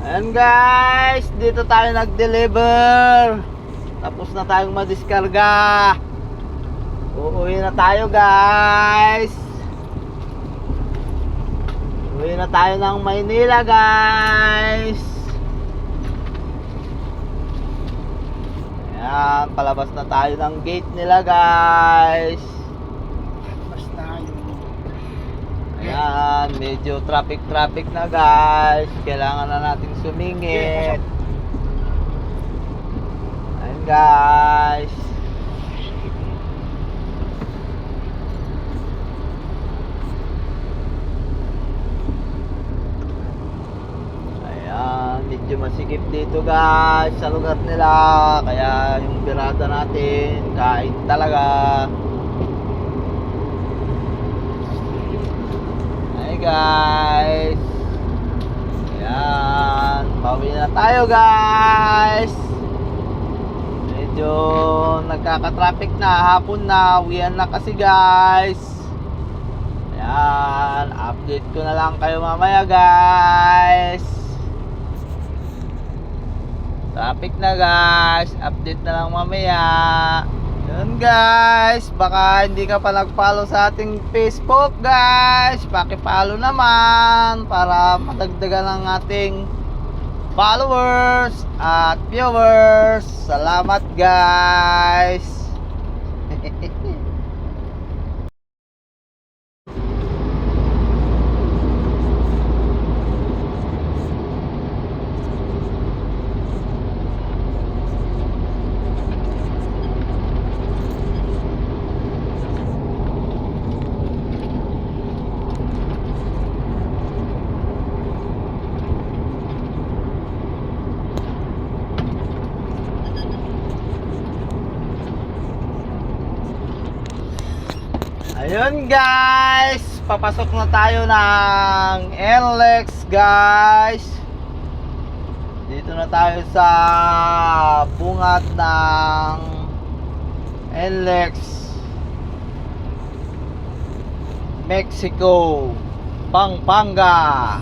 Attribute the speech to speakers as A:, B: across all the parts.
A: Ayan guys, dito tayo nag-deliver. Tapos na tayong madiskarga. Uuwi na tayo guys. Uuwi na tayo ng Maynila guys. Ayan, palabas na tayo ng gate nila guys. Ayan, medyo traffic na guys. Kailangan na nating sumingit. Ayan guys. Ayan, medyo masikip dito guys sa lugar nila. Kaya yung birada natin kain talaga. Guys, ayan, pauwi na tayo guys. Medyo nagkaka-traffic na, hapon na, uwian na kasi guys. Ayan, update ko na lang kayo mamaya guys. Traffic na guys, update na lang mamaya. Yun guys, baka hindi ka pa nag-follow sa ating Facebook guys, paki-follow naman para madagdagan ang ating followers at viewers. Salamat guys. Ayun guys, papasok na tayo ng NLEX guys. Dito na tayo sa bungat ng NLEX Mexico, Pampanga.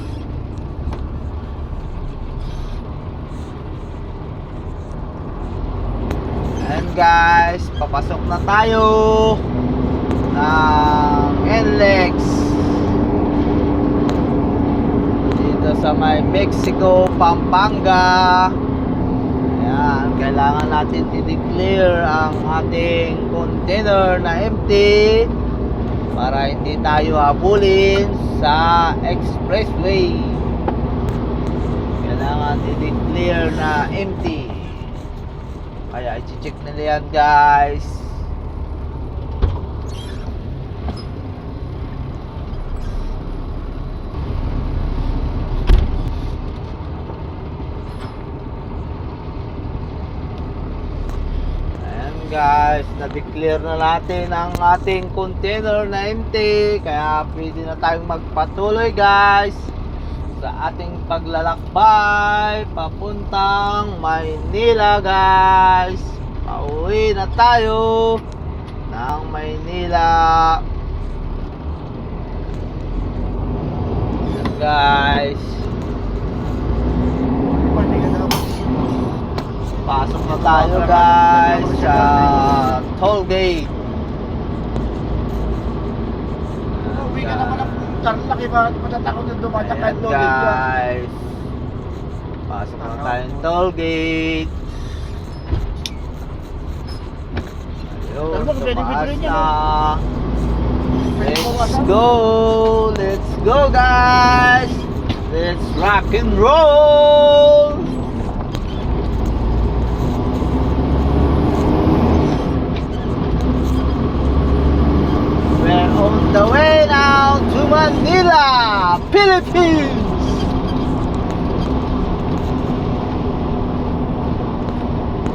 A: Ayun guys, papasok na tayo ng NLEX dito sa may Mexico, Pampanga. Ayan, kailangan natin i-declare ang ating container na empty para hindi tayo habulin sa expressway. Kailangan i-declare na empty, kaya i-check nila yan guys. Guys, na-declare na natin ang ating container na empty, kaya pwede na tayong magpatuloy guys sa ating paglalakbay papuntang Maynila guys. Pauwi na tayo ng Maynila. Yan guys, pasok na tayo guys sa toll gate.
B: Uwi ka naman ng Tarlac, iba matatakot na dumatak kahit loaded ka.
A: Guys, pasok na tayo ng toll gate. Ayun, tumaas na. Let's go guys. Let's rock and roll. We're on the way now to Manila, Philippines.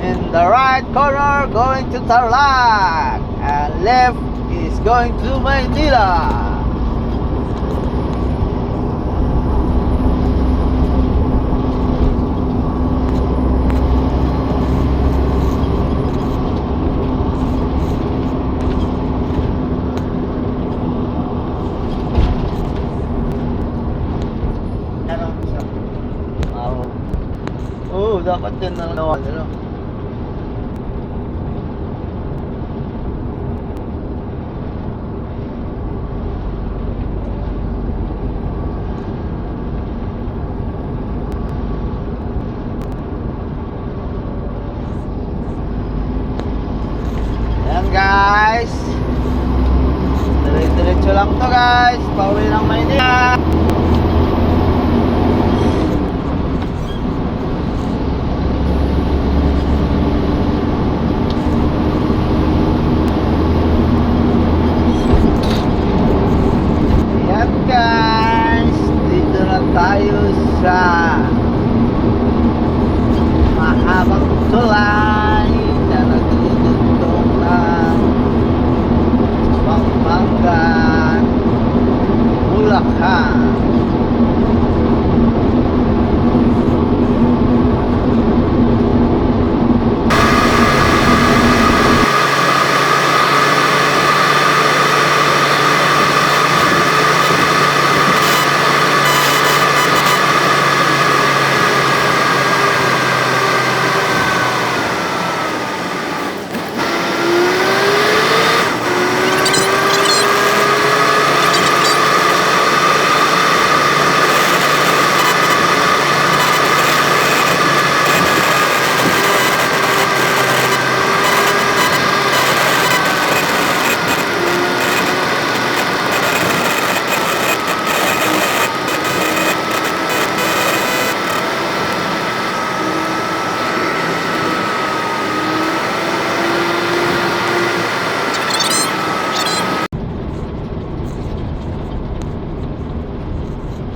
A: In the right corner going to Tarlac, and left is going to Manila. Oo, dapat yan na nawa nila. Ayan guys. Diretso lang to guys. Pauwi ng Maynila. Ayan guys. Dito na tayo sa mahabang tulay na nagtutugtong ng Pampanga, Bulacan.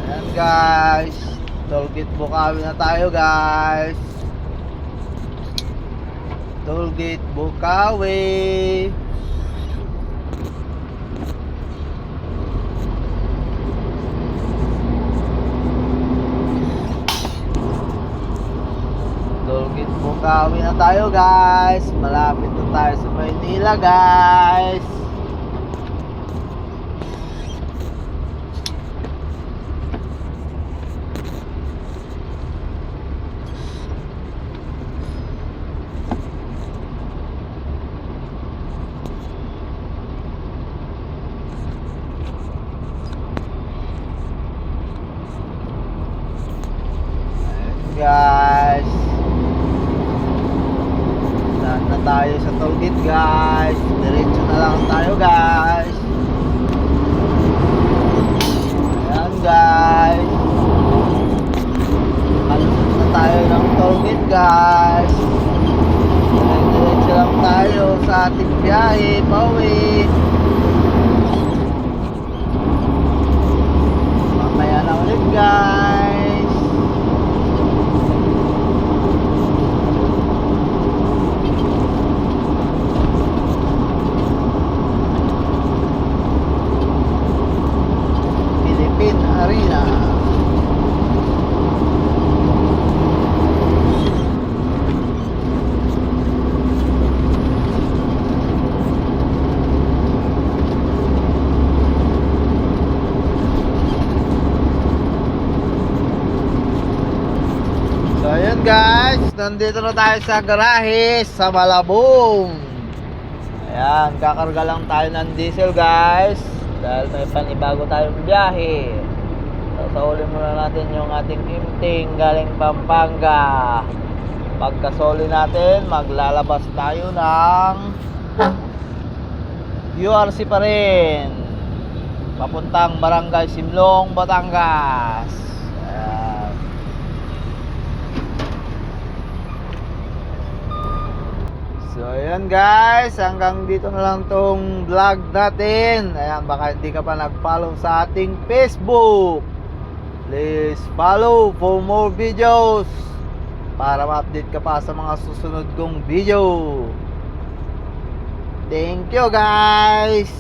A: Ayan guys, Tollgate Bukawi na tayo guys. Tollgate Bukawi. Tollgate Bukawi na tayo guys. Malapit na tayo sa Maynila guys. Guys, saan na tayo sa tollgate guys? Diretso na lang tayo guys. Ayan guys, kalusot na tayo ng tollgate guys. Diretso lang tayo sa ating biyahe pauwi. Mamaya na ulit guys. Arena. So ayun guys, nandito na tayo sa garahe sa Malabong. Ayan, kakarga lang tayo ng diesel guys dahil may panibago tayong biyahe. Sasaulin muna natin yung ating imting galing Pampanga. Pagkasoli natin, maglalabas tayo ng URC pa rin, papuntang Barangay Simlong, Batangas. Ayan. So ayan guys, hanggang dito na lang tong vlog natin. Ayan, baka hindi ka pa nag-follow sa ating Facebook, please follow for more videos para ma-update ka pa sa mga susunod kong video. Thank you guys.